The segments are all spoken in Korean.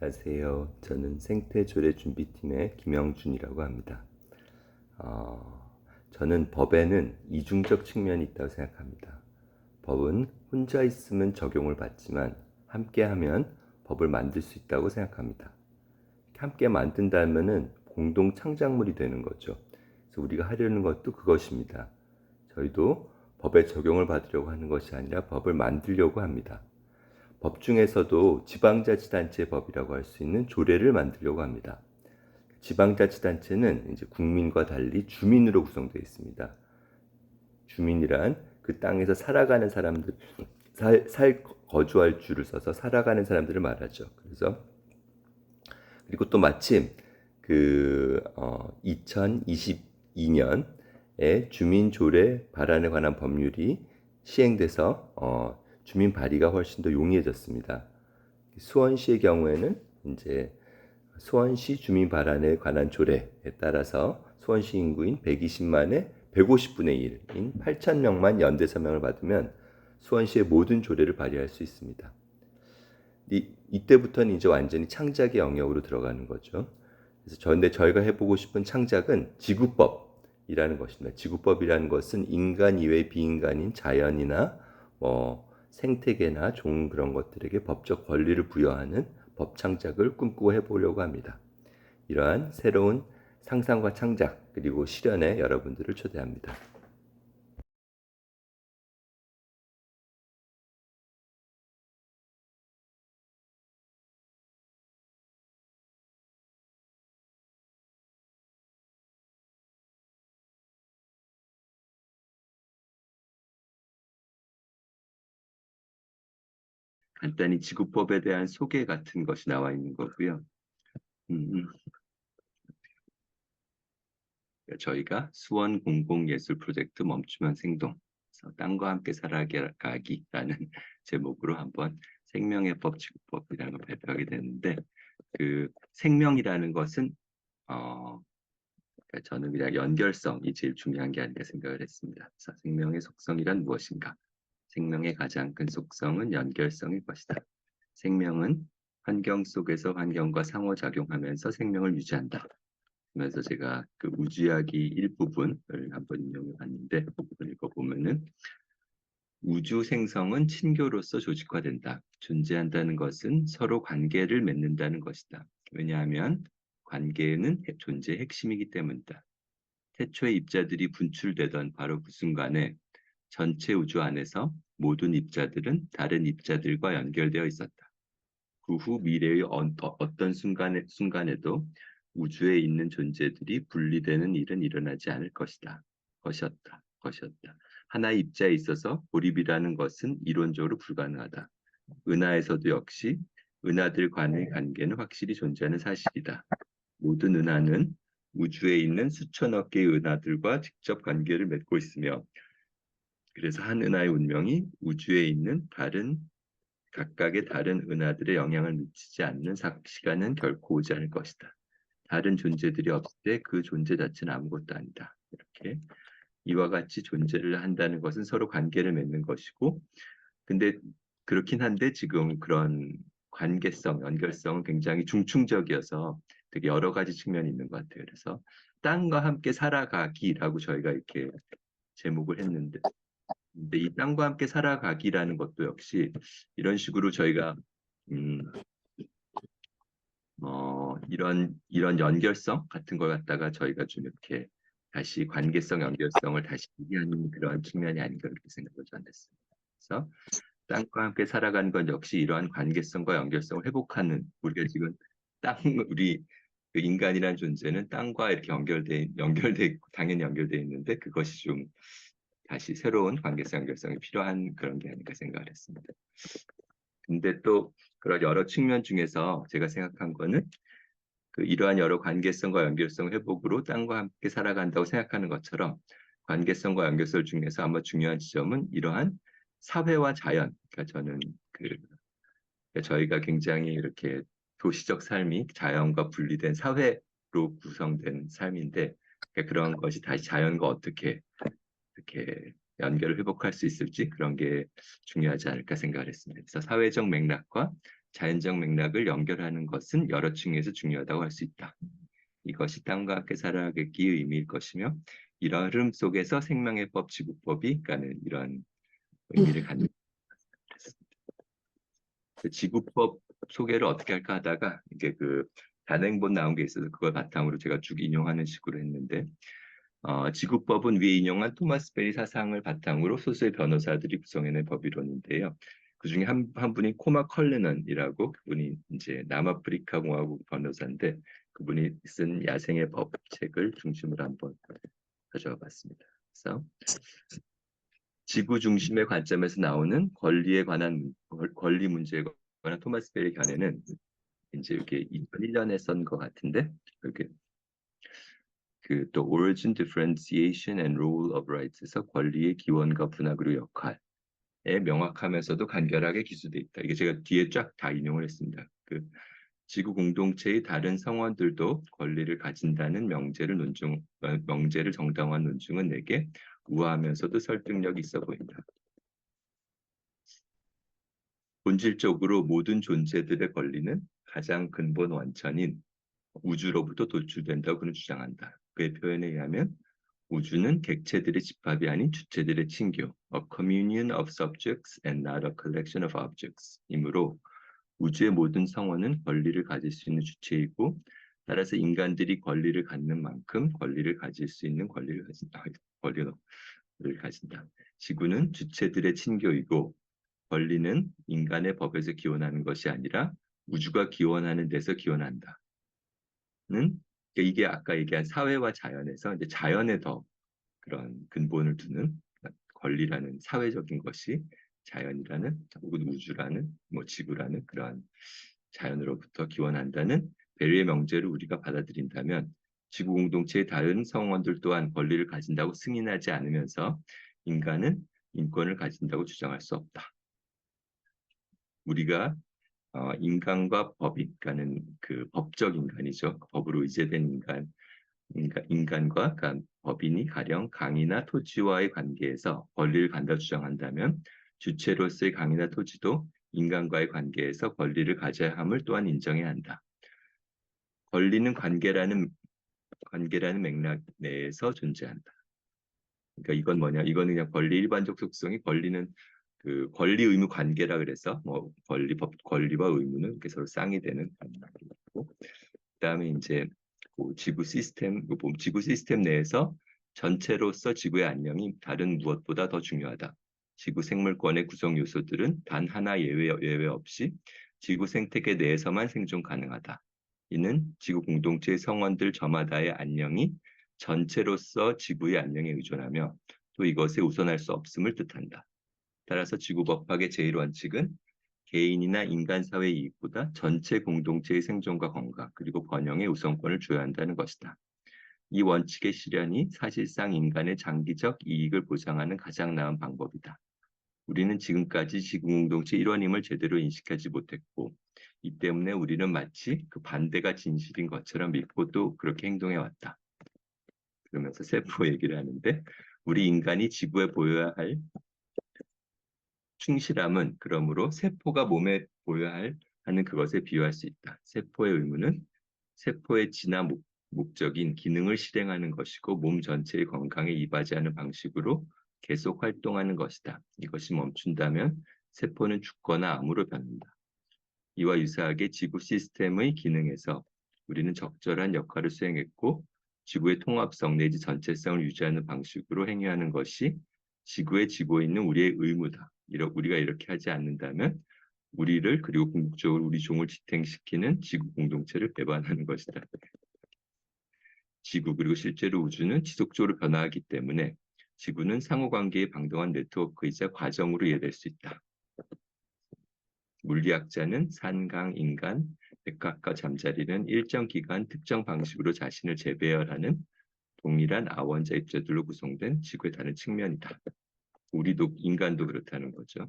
안녕하세요. 저는 생태조례 준비팀의 김영준이라고 합니다. 저는 법에는 이중적 측면이 있다고 생각합니다. 법은 혼자 있으면 적용을 받지만 함께하면 법을 만들 수 있다고 생각합니다. 함께 만든다면은 공동 창작물이 되는 거죠. 그래서 우리가 하려는 것도 그것입니다. 저희도 법에 적용을 받으려고 하는 것이 아니라 법을 만들려고 합니다. 법 중에서도 지방자치단체 법이라고 할 수 있는 조례를 만들려고 합니다. 지방자치단체는 이제 국민과 달리 주민으로 구성되어 있습니다. 주민이란 그 땅에서 살아가는 사람들, 거주할 줄을 써서 살아가는 사람들을 말하죠. 그래서 그리고 또 마침 2022년에 주민조례 발안에 관한 법률이 시행돼서 주민 발의가 훨씬 더 용이해졌습니다. 수원시의 경우에는 이제 수원시 주민 발안에 관한 조례에 따라서 수원시 인구인 120만의 150분의 1인 8,000명만 연대 서명을 받으면 수원시의 모든 조례를 발의할 수 있습니다. 이때부터는 이제 완전히 창작의 영역으로 들어가는 거죠. 그래서 저희가 해보고 싶은 창작은 지구법이라는 것입니다. 지구법이라는 것은 인간 이외의 비인간인 자연이나 생태계나 종 그런 것들에게 법적 권리를 부여하는 법 창작을 꿈꾸고 해보려고 합니다. 이러한 새로운 상상과 창작 그리고 실현에 여러분들을 초대합니다. 간단히 지구법에 대한 소개 같은 것이 나와 있는 거고요. 저희가 수원 공공예술 프로젝트 멈추면 생동, 땅과 함께 살아가기라는 제목으로 한번 생명의 법 지구법이라는 걸 발표하게 됐는데, 그 생명이라는 것은 그러니까 저는 그냥 연결성이 제일 중요한 게 아닌가 생각을 했습니다. 그래서 생명의 속성이란 무엇인가? 생명의 가장 큰 속성은 연결성일 것이다. 생명은 환경 속에서 환경과 상호작용하면서 생명을 유지한다. 그래서 제가 그 우주이야기 일부분을 한번 인용해 봤는데, 부분을 읽어보면은 우주 생성은 친교로서 조직화된다. 존재한다는 것은 서로 관계를 맺는다는 것이다. 왜냐하면 관계는 존재의 핵심이기 때문이다. 태초에 입자들이 분출되던 바로 그 순간에 전체 우주 안에서 모든 입자들은 다른 입자들과 연결되어 있었다. 그 후 미래의 어떤 순간에도 우주에 있는 존재들이 분리되는 일은 일어나지 않을 것이었다. 하나의 입자에 있어서 고립이라는 것은 이론적으로 불가능하다. 은하에서도 역시 은하들 간의 관계는 확실히 존재하는 사실이다. 모든 은하는 우주에 있는 수천억 개의 은하들과 직접 관계를 맺고 있으며, 그래서 한 은하의 운명이 우주에 있는 각각의 다른 은하들의 영향을 미치지 않는 시간은 결코 오지 않을 것이다. 다른 존재들이 없을 때 그 존재 자체는 아무것도 아니다. 이렇게 이와 같이 존재를 한다는 것은 서로 관계를 맺는 것이고, 근데 그렇긴 한데 지금 그런 관계성, 연결성은 굉장히 중충적이어서 되게 여러 가지 측면이 있는 것 같아요. 그래서 땅과 함께 살아가기라고 저희가 이렇게 제목을 했는데, 근데 이 땅과 함께 살아가기라는 것도 역시 이런 식으로 저희가 음, 이런 연결성 같은 걸 갖다가 저희가 좀 이렇게 다시 관계성, 연결성을 다시 얘기하는 그런 측면이 아닌가 그렇게 생각을 좀 했습니다. 그래서 땅과 함께 살아가는 건 역시 이러한 관계성과 연결성을 회복하는, 우리가 지금 우리 그 인간이라는 존재는 땅과 이렇게 연결돼 있고 당연히 연결돼 있는데, 그것이 좀 다시 새로운 관계성, 연결성이 필요한 그런 게 아닌가 생각을 했습니다. 근데 또 그런 여러 측면 중에서 제가 생각한 거는 이러한 여러 관계성과 연결성 회복으로 땅과 함께 살아간다고 생각하는 것처럼, 관계성과 연결성 중에서 아마 중요한 지점은 이러한 사회와 자연, 그러니까 저는 그러니까 저희가 굉장히 이렇게 도시적 삶이 자연과 분리된 사회로 구성된 삶인데, 그러니까 그런 것이 다시 자연과 어떻게 이렇게 연결을 회복할 수 있을지, 그런 게 중요하지 않을까 생각을 했습니다. 그래서 사회적 맥락과 자연적 맥락을 연결하는 것은 여러 측면에서 중요하다고 할 수 있다. 이것이 땅과 함께 살아가기의 의미일 것이며 이런 흐름 속에서 생명의 법, 지구법이 가는 이런 의미를 갖는 그 지구법 소개를 어떻게 할까 하다가 이게 그 단행본 나온 게 있어서 그걸 바탕으로 제가 쭉 인용하는 식으로 했는데 지구법은 위에 인용한 토마스 베리 사상을 바탕으로 소수의 변호사들이 구성해낸 법이론인데요. 그중에 한 분이 코마 컬레넌이라고 그분이 이제 남아프리카 공화국 변호사인데 그분이 쓴 야생의 법 책을 중심으로 한번 가져와 봤습니다. 그래서 지구 중심의 관점에서 나오는 권리에 관한 권리 문제에 관한 토마스 베리 견해는 이제 이게 2001년에 쓴 것 같은데 이렇게 그 또 Origin, Differentiation and Role of Rights에서 권리의 기원과 분화 그리고 역할에 명확하면서도 간결하게 기술돼 있다. 이게 제가 뒤에 쫙 다 인용을 했습니다. 그 지구 공동체의 다른 성원들도 권리를 가진다는 명제를 정당화한 논증은 내게 우아하면서도 설득력이 있어 보인다. 본질적으로 모든 존재들의 권리는 가장 근본 원천인 우주로부터 도출된다고 그는 주장한다. 그의 표현에 의하면 우주는 객체들의 집합이 아닌 주체들의 친교, a communion of subjects and not a collection of objects 이므로 우주의 모든 성원은 권리를 가질 수 있는 주체이고 따라서 인간들이 권리를 갖는 만큼 권리를 가질 수 있는 권리를 가진다. 지구는 주체들의 친교이고 권리는 인간의 법에서 기원하는 것이 아니라 우주가 기원하는 데서 기원한다는 이게 아까 얘기한 사회와 자연에서 이제 자연에 더 그런 근본을 두는 권리라는 사회적인 것이 자연이라는 혹은 우주라는 뭐 지구라는 그러한 자연으로부터 기원한다는 베리의 명제를 우리가 받아들인다면 지구 공동체의 다른 성원들 또한 권리를 가진다고 승인하지 않으면서 인간은 인권을 가진다고 주장할 수 없다. 우리가 인간과 법이, 그러니까는 그 법적 인간이죠. 법으로 의제된 인간과 그러니까 법인이 가령 강이나 토지와의 관계에서 권리를 간다 주장한다면 주체로서의 강이나 토지도 인간과의 관계에서 권리를 가져야 함을 또한 인정해야 한다. 권리는 관계라는 맥락 내에서 존재한다. 그러니까 이건 뭐냐? 이거는 그냥 권리 일반적 속성이 권리는 그 권리 의무 관계라 그래서 뭐 권리와 의무는 이렇게 서로 쌍이 되는 관계고 그다음에 이제 그 지구 시스템 내에서 전체로서 지구의 안녕이 다른 무엇보다 더 중요하다. 지구 생물권의 구성 요소들은 단 하나 예외 없이 지구 생태계 내에서만 생존 가능하다. 이는 지구 공동체의 성원들 저마다의 안녕이 전체로서 지구의 안녕에 의존하며 또 이것에 우선할 수 없음을 뜻한다. 따라서 지구법학의 제1원칙은 개인이나 인간 사회 이익보다 전체 공동체의 생존과 건강 그리고 번영의 우선권을 줘야 한다는 것이다. 이 원칙의 실현이 사실상 인간의 장기적 이익을 보장하는 가장 나은 방법이다. 우리는 지금까지 지구 공동체 일원임을 제대로 인식하지 못했고 이 때문에 우리는 마치 그 반대가 진실인 것처럼 믿고 또 그렇게 행동해왔다. 그러면서 세포 얘기를 하는데 우리 인간이 지구에 보여야 할 충실함은 그러므로 세포가 몸에 보여야 하는 그것에 비유할 수 있다. 세포의 의무는 세포의 진화 목적인 기능을 실행하는 것이고 몸 전체의 건강에 이바지하는 방식으로 계속 활동하는 것이다. 이것이 멈춘다면 세포는 죽거나 암으로 변한다. 이와 유사하게 지구 시스템의 기능에서 우리는 적절한 역할을 수행했고 지구의 통합성 내지 전체성을 유지하는 방식으로 행위하는 것이 지구에 지고 있는 우리의 의무다. 우리가 이렇게 하지 않는다면 우리를 그리고 궁극적으로 우리 종을 지탱시키는 지구 공동체를 배반하는 것이다. 지구 그리고 실제로 우주는 지속적으로 변화하기 때문에 지구는 상호관계의 방대한 네트워크이자 과정으로 이해될 수 있다. 물리학자는 산, 강, 인간, 백학과 잠자리는 일정 기간 특정 방식으로 자신을 재배열하는 동일한 아원자 입자들로 구성된 지구의 다른 측면이다. 우리도 인간도 그렇다는 거죠.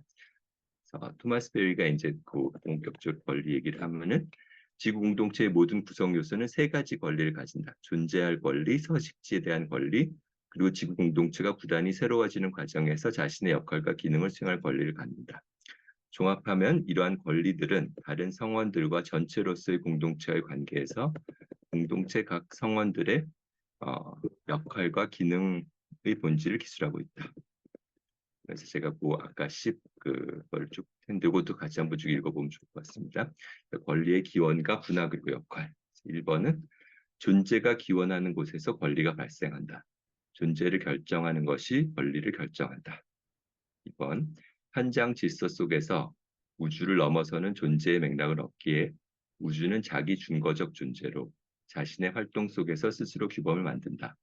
토마스 베리가 이제 그 본격적으로 권리 얘기를 하면은 지구 공동체의 모든 구성 요소는 세 가지 권리를 가진다. 존재할 권리, 서식지에 대한 권리, 그리고 지구 공동체가 부단히 새로워지는 과정에서 자신의 역할과 기능을 수행할 권리를 갖는다. 종합하면 이러한 권리들은 다른 성원들과 전체로서의 공동체와의 관계에서 공동체 각 성원들의 역할과 기능의 본질을 기술하고 있다. 그래서 제가 아까 10그걸 쭉 했는데 이것도 같이 한번 쭉 읽어보면 좋을 것 같습니다. 권리의 기원과 분화 그리고 역할. 1번은 존재가 기원하는 곳에서 권리가 발생한다. 존재를 결정하는 것이 권리를 결정한다. 2번 현장 질서 속에서 우주를 넘어서는 존재의 맥락을 얻기에 우주는 자기 준거적 존재로 자신의 활동 속에서 스스로 규범을 만든다.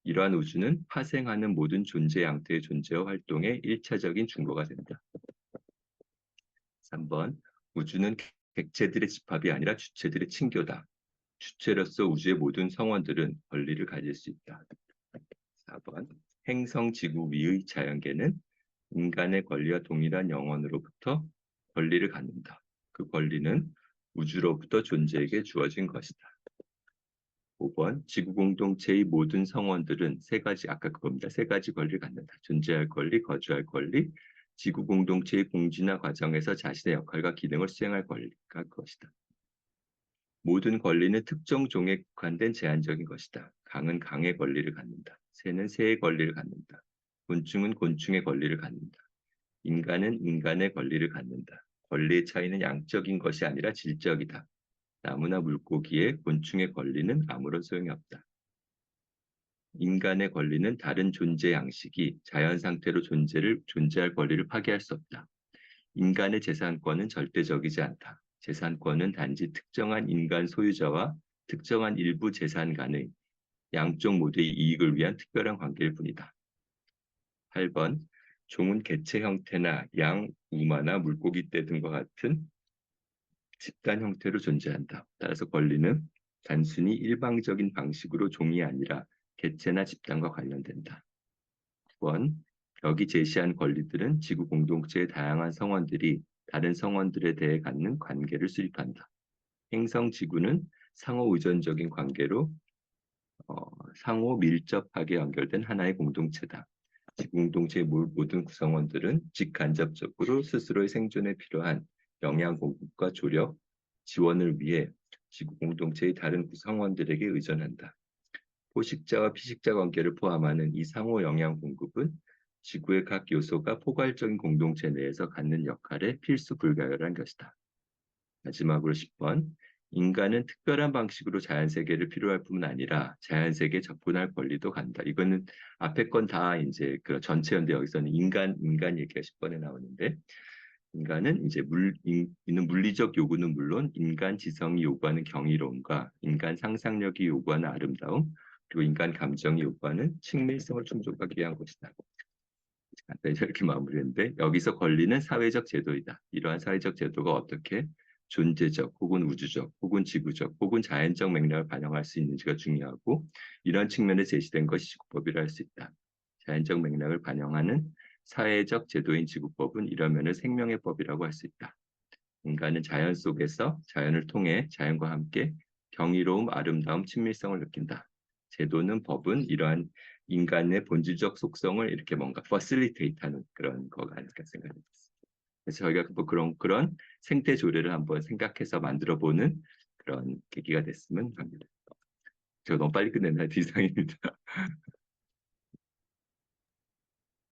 이러한 우주는 파생하는 모든 존재 양태의 존재와 활동의 일차적인 준거가 된다. 3번 우주는 객체들의 집합이 아니라 주체들의 친교다. 주체로서 우주의 모든 성원들은 권리를 가질 수 있다. 4번 행성 지구 위의 자연계는 인간의 권리와 동일한 영혼으로부터 권리를 갖는다. 그 권리는 우주로부터 존재에게 주어진 것이다. 5번 지구 공동체의 모든 성원들은 아까 그겁니다. 세 가지 권리를 갖는다. 존재할 권리, 거주할 권리, 지구 공동체의 공진화 과정에서 자신의 역할과 기능을 수행할 권리가 그것이다. 모든 권리는 특정 종에 국한된 제한적인 것이다. 강은 강의 권리를 갖는다. 새는 새의 권리를 갖는다. 곤충은 곤충의 권리를 갖는다. 인간은 인간의 권리를 갖는다. 권리의 차이는 양적인 것이 아니라 질적이다. 나무나 물고기의 곤충의 권리는 아무런 소용이 없다. 인간의 권리는 다른 존재 양식이 자연 상태로 존재할 권리를 파괴할 수 없다. 인간의 재산권은 절대적이지 않다. 재산권은 단지 특정한 인간 소유자와 특정한 일부 재산 간의 양쪽 모두의 이익을 위한 특별한 관계일 뿐이다. 8번 종은 개체 형태나 양, 우마나 물고기 떼 등과 같은 집단 형태로 존재한다. 따라서 권리는 단순히 일방적인 방식으로 종이 아니라 개체나 집단과 관련된다. 9번 여기 제시한 권리들은 지구 공동체의 다양한 성원들이 다른 성원들에 대해 갖는 관계를 수립한다. 행성 지구는 상호 의존적인 관계로 상호 밀접하게 연결된 하나의 공동체다. 지구 공동체의 모든 구성원들은 직간접적으로 스스로의 생존에 필요한 영양 공급과 조력, 지원을 위해 지구 공동체의 다른 구성원들에게 의존한다. 포식자와 피식자 관계를 포함하는 이 상호 영양 공급은 지구의 각 요소가 포괄적인 공동체 내에서 갖는 역할에 필수 불가결한 것이다. 마지막으로 10번 인간은 특별한 방식으로 자연세계를 필요할 뿐 아니라 자연세계에 접근할 권리도 간다. 이거는 앞에 건 다 이제 그 전체였는데 여기서는 인간 얘기가 10번에 나오는데 인간은 이제 있는 물리적 요구는 물론 인간 지성이 요구하는 경이로움과 인간 상상력이 요구하는 아름다움 그리고 인간 감정이 요구하는 친밀성을 충족하기 위한 것이다. 간단히 이렇게 마무리했는데 여기서 권리는 사회적 제도이다. 이러한 사회적 제도가 어떻게 존재적 혹은 우주적 혹은 지구적 혹은 자연적 맥락을 반영할 수 있는지가 중요하고 이런 측면에 제시된 것이 지구법이라 할 수 있다. 자연적 맥락을 반영하는 사회적 제도인 지구법은 이런 면을 생명의 법이라고 할 수 있다. 인간은 자연 속에서 자연을 통해 자연과 함께 경이로움, 아름다움, 친밀성을 느낀다. 제도는 법은 이러한 인간의 본질적 속성을 이렇게 뭔가 퍼실리테이트하는 그런 거가 아닐까 생각이 듭니다. 그래서 저희가 뭐 그런 생태 조례를 한번 생각해서 만들어보는 그런 계기가 됐으면 합니다. 제가 너무 빨리 끝냈나요? 디자인입니다.